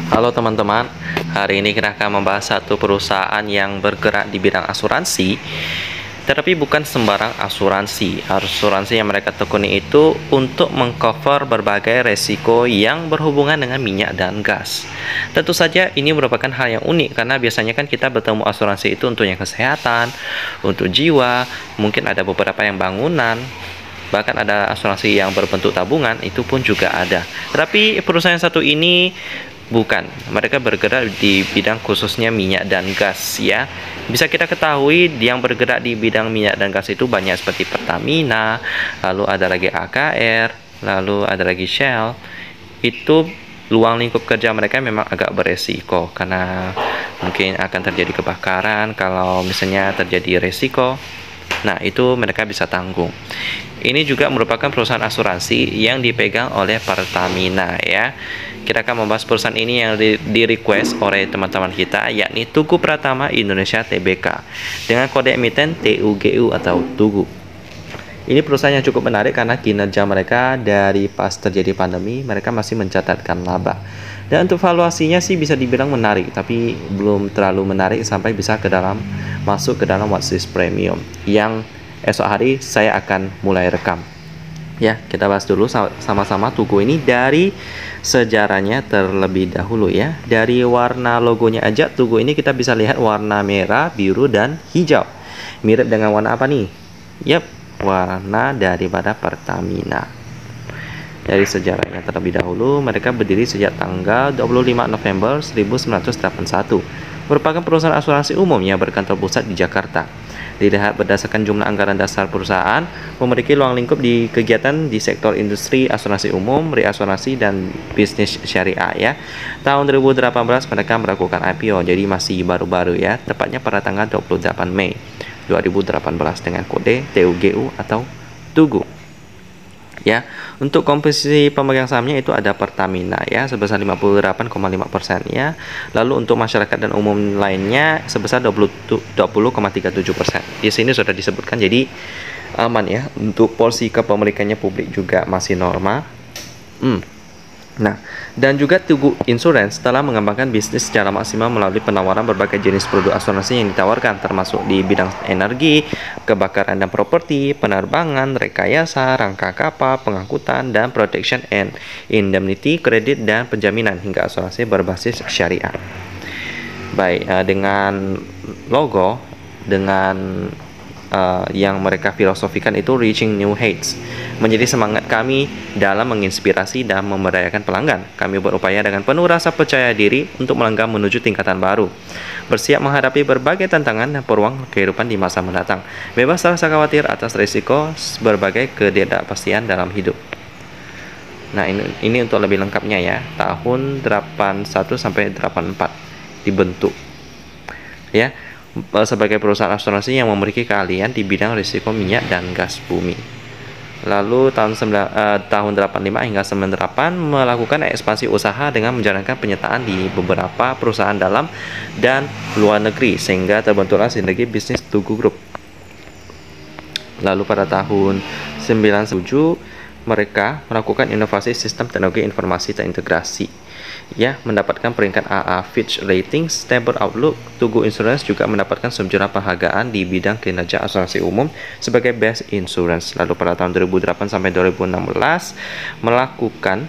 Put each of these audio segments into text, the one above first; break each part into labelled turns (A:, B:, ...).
A: Halo teman-teman, hari ini kita akan membahas satu perusahaan yang bergerak di bidang asuransi. Tetapi bukan sembarang asuransi. Asuransi yang mereka tekuni itu untuk mengcover berbagai resiko yang berhubungan dengan minyak dan gas. Tentu saja ini merupakan hal yang unik karena biasanya kan kita bertemu asuransi itu untuk yang kesehatan, untuk jiwa, mungkin ada beberapa yang bangunan, bahkan ada asuransi yang berbentuk tabungan, itu pun juga ada. Tetapi perusahaan satu ini bukan, mereka bergerak di bidang khususnya minyak dan gas ya. Bisa kita ketahui yang bergerak di bidang minyak dan gas itu banyak seperti Pertamina, lalu ada lagi AKR, lalu ada lagi Shell. Itu luang lingkup kerja mereka memang agak beresiko karena mungkin akan terjadi kebakaran kalau misalnya terjadi resiko. Nah, itu mereka bisa tanggung. Ini juga merupakan perusahaan asuransi yang dipegang oleh Pertamina ya. Kita akan membahas perusahaan ini yang di-request oleh teman-teman kita, yakni Tugu Pratama Indonesia Tbk dengan kode emiten TUGU atau Tugu. Ini perusahaan yang cukup menarik karena kinerja mereka dari pas terjadi pandemi, mereka masih mencatatkan laba. Dan untuk valuasinya sih bisa dibilang menarik, tapi belum terlalu menarik sampai bisa masuk ke dalam watchlist premium yang esok hari saya akan mulai rekam. Ya, kita bahas dulu sama-sama Tugu ini dari sejarahnya terlebih dahulu ya. Dari warna logonya aja, Tugu ini kita bisa lihat warna merah, biru, dan hijau. Mirip dengan warna apa nih? Yap, warna daripada Pertamina. Dari sejarahnya terlebih dahulu, mereka berdiri sejak tanggal 25 November 1981. Merupakan perusahaan asuransi umum yang berkantor pusat di Jakarta. Dilihat berdasarkan jumlah anggaran dasar perusahaan, memiliki ruang lingkup di kegiatan di sektor industri, asuransi umum, reasuransi, dan bisnis syariah ya. Tahun 2018 mereka melakukan IPO, jadi masih baru-baru ya, tepatnya pada tanggal 28 Mei 2018 dengan kode TUGU atau Tugu. Ya, untuk komposisi pemegang sahamnya itu ada Pertamina ya sebesar 58,5% ya. Lalu untuk masyarakat dan umum lainnya sebesar 20,37%. Di sini sudah disebutkan, jadi aman ya. Untuk porsi kepemilikannya publik juga masih normal. Nah, dan juga Tugu Insurance telah mengembangkan bisnis secara maksimal melalui penawaran berbagai jenis produk asuransi yang ditawarkan, termasuk di bidang energi, kebakaran dan properti, penerbangan, rekayasa, rangka kapal, pengangkutan, dan protection and indemnity, kredit, dan penjaminan, hingga asuransi berbasis syariah. Baik, dengan logo, dengan yang mereka filosofikan itu Reaching New Heights, menjadi semangat kami dalam menginspirasi dan memberdayakan pelanggan. Kami berupaya dengan penuh rasa percaya diri untuk melangkah menuju tingkatan baru, bersiap menghadapi berbagai tantangan dan peluang kehidupan di masa mendatang, bebas rasa khawatir atas risiko berbagai ketidakpastian dalam hidup. Nah, ini untuk lebih lengkapnya ya, tahun 81 sampai 84 dibentuk ya, sebagai perusahaan asuransi yang memiliki keahlian di bidang risiko minyak dan gas bumi. Lalu tahun 85 hingga 98 melakukan ekspansi usaha dengan menjalankan penyertaan di beberapa perusahaan dalam dan luar negeri, sehingga terbentuklah sinergi bisnis Tugu Group. Lalu pada tahun 97 mereka melakukan inovasi sistem teknologi informasi terintegrasi ya, mendapatkan peringkat AA Fitch Ratings Stable Outlook. Tugu Insurance juga mendapatkan sejumlah penghargaan di bidang kinerja asuransi umum sebagai Best Insurance. Lalu pada tahun 2008 sampai 2016 melakukan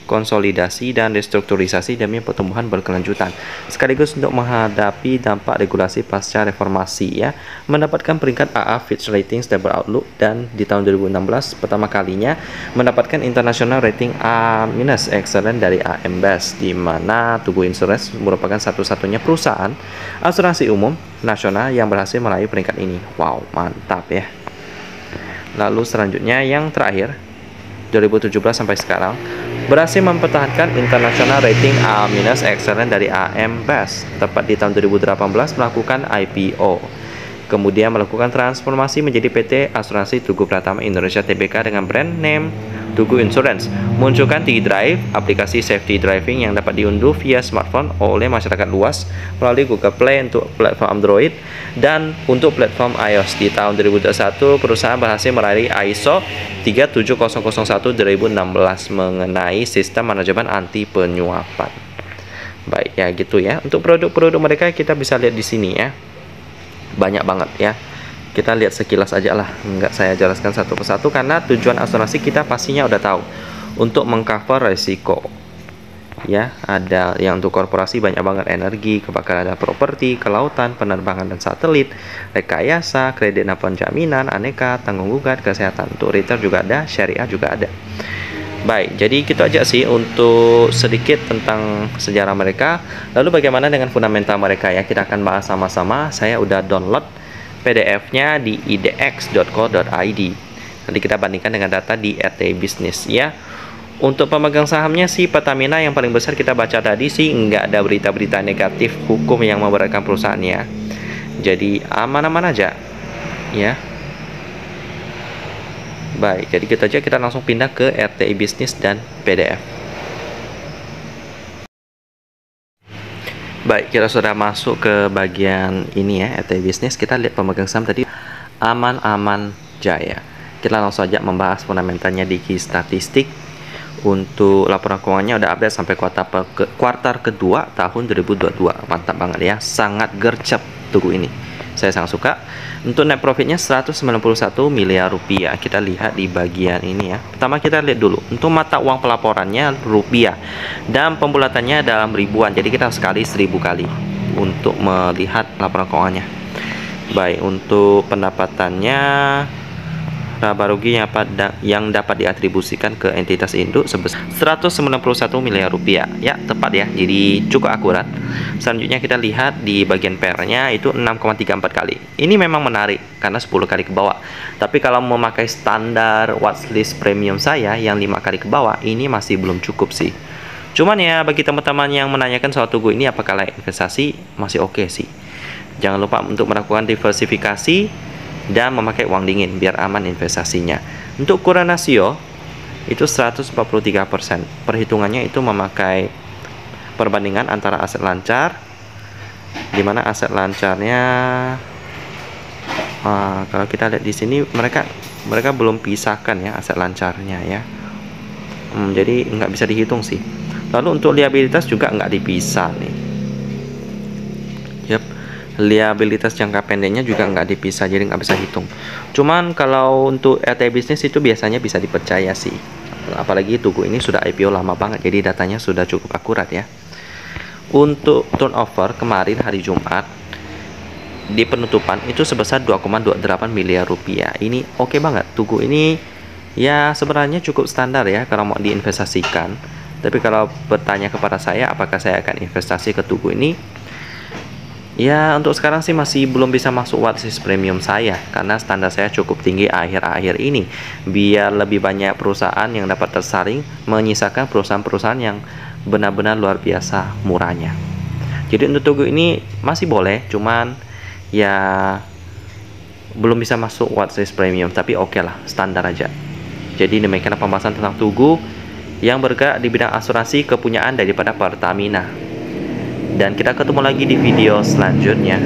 A: konsolidasi dan restrukturisasi demi pertumbuhan berkelanjutan, sekaligus untuk menghadapi dampak regulasi pasca reformasi ya, mendapatkan peringkat AA Fitch Ratings Stable Outlook, dan di tahun 2016 pertama kalinya mendapatkan international rating A- Excellent dari AM Best, di mana Tugu Insurance merupakan satu-satunya perusahaan asuransi umum nasional yang berhasil meraih peringkat ini. Wow, mantap ya. Lalu selanjutnya yang terakhir 2017 sampai sekarang berhasil mempertahankan international rating A- Excellent dari AM Best, tepat di tahun 2018 melakukan IPO. Kemudian melakukan transformasi menjadi PT Asuransi Tugu Pratama Indonesia Tbk dengan brand name Tugu Insurance. Munculkan T-Drive, aplikasi safety driving yang dapat diunduh via smartphone oleh masyarakat luas melalui Google Play untuk platform Android dan untuk platform iOS. Di tahun 2021, perusahaan berhasil meraih ISO 37001 2016 mengenai sistem manajemen anti penyuapan. Baik ya, gitu ya. Untuk produk-produk mereka kita bisa lihat di sini ya. Banyak banget ya. Kita lihat sekilas aja lah, nggak saya jelaskan satu persatu karena tujuan asuransi kita pastinya udah tahu untuk mengcover resiko. Ya, ada yang untuk korporasi banyak banget, energi, kebakaran, ada properti, kelautan, penerbangan dan satelit, rekayasa, kredit dan penjaminan, aneka, tanggung gugat, kesehatan. Untuk retail juga ada, syariah juga ada. Baik, jadi gitu aja sih untuk sedikit tentang sejarah mereka. Lalu bagaimana dengan fundamental mereka ya? Kita akan bahas sama-sama. Saya udah download PDF-nya di idx.co.id. Nanti kita bandingkan dengan data di RT Business ya. Untuk pemegang sahamnya sih Pertamina yang paling besar, kita baca tadi sih nggak ada berita-berita negatif hukum yang memberatkan perusahaannya. Jadi aman-aman aja ya. Baik, jadi kita langsung pindah ke RTI Business dan PDF. Baik, kita sudah masuk ke bagian ini ya, RTI Business. Kita lihat pemegang saham tadi Aman-Aman Jaya. Kita langsung saja membahas fundamentalnya di key statistik. Untuk laporan keuangannya udah update sampai kuartal kedua tahun 2022. Mantap banget ya, sangat gercep Tugu ini. Saya sangat suka. Untuk net profitnya 191 miliar rupiah. Kita lihat di bagian ini ya. Pertama kita lihat dulu untuk mata uang pelaporannya rupiah dan pembulatannya dalam ribuan. Jadi kita sekali 1000 kali untuk melihat laporan keuangannya. Baik, untuk pendapatannya laba rugi yang dapat diatribusikan ke entitas induk sebesar 191 miliar rupiah ya, tepat ya, jadi cukup akurat. Selanjutnya kita lihat di bagian PR-nya itu 6,34 kali. Ini memang menarik karena 10 kali ke bawah, tapi kalau memakai standar watchlist premium saya yang 5 kali ke bawah, ini masih belum cukup sih. Cuman ya bagi teman-teman yang menanyakan soal Tugu ini apakah layak investasi, masih oke sih. Jangan lupa untuk melakukan diversifikasi dan memakai uang dingin biar aman investasinya. Untuk ukuran rasio itu 143%. Perhitungannya itu memakai perbandingan antara aset lancar, di mana aset lancarnya kalau kita lihat di sini mereka belum pisahkan ya aset lancarnya ya. Jadi nggak bisa dihitung sih. Lalu untuk liabilitas juga nggak dipisah nih. Yap. Liabilitas jangka pendeknya juga nggak dipisah, jadi nggak bisa hitung. Cuman kalau untuk RT Business itu biasanya bisa dipercaya sih, apalagi Tugu ini sudah IPO lama banget, jadi datanya sudah cukup akurat ya. Untuk turnover kemarin hari Jumat di penutupan itu sebesar 2,28 miliar rupiah. Ini oke banget. Tugu ini ya sebenarnya cukup standar ya kalau mau diinvestasikan. Tapi kalau bertanya kepada saya apakah saya akan investasi ke Tugu ini, ya untuk sekarang sih masih belum bisa masuk watchlist premium saya karena standar saya cukup tinggi akhir-akhir ini, biar lebih banyak perusahaan yang dapat tersaring, menyisakan perusahaan-perusahaan yang benar-benar luar biasa murahnya. Jadi untuk Tugu ini masih boleh, cuman ya belum bisa masuk watchlist premium, tapi oke lah, standar aja. Jadi demikian pembahasan tentang Tugu yang bergerak di bidang asuransi kepunyaan daripada Pertamina. Dan kita ketemu lagi di video selanjutnya.